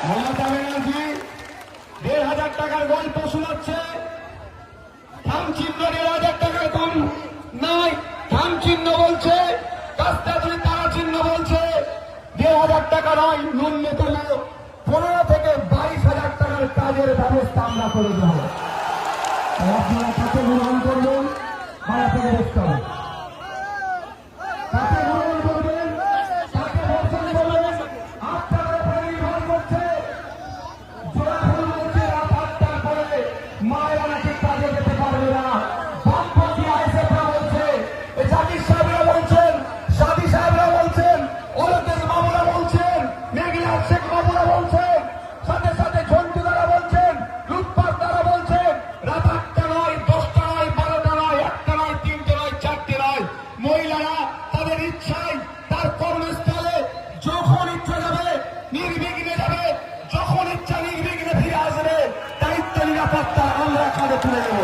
মমতা ব্যানার্জি ১,৫০০ টাকার গল্প শোনাচ্ছে। থাম চিহ্ন ১,৫০০ টাকার কম নাই, থাম চিহ্ন বলছে, কাস্তা ধরে তারা চিহ্ন বলছে। ১,৫০০ টাকা নয়, ন্যূনতম ১৫ থেকে ২২,০০০ টাকার কাজের ব্যবস্থা আমরা করে দেব। আপনারা কাকে গ্রহণ করবেন, ভাড়া থেকে দেখতে হবে। কাকে গ্রহণ করবেন, কাকে বর্জন করবেন, আপনাদের উপরে নির্ভর করছে। জোড়া ফুল বলছে রাত ৮টার পরে মায়েরা নাকি কাজে যেতে পারবে না। বামপন্থী আইএসএফরা বলছে, জাকির সাহেবরা বলছেন, সাদি সাহেবরা বলছেন, অলকেশ বাবুরা বলছেন, মেঘনাথ শেখ বাবুরা বলছেন, সাথে সাথে ঝন্টু দ্বারা বলছেন, লুৎপার দ্বারা বলছেন, রাত ৮টা নয়, 10টা নয়, 12টা নয়, 1টা নয়, 3টে নয়, 4টে নয়, মহিলারা তাদের ইচ্ছায় তার কর্মস্থলে যখন ইচ্ছা যাবে নির্বিঘ্নে যাবে, যখন ইচ্ছা নির্বিঘ্নে ফিরে আসবে। দায়িত্ব নিরাপত্তা আমরা কাঁধে তুলে দেব।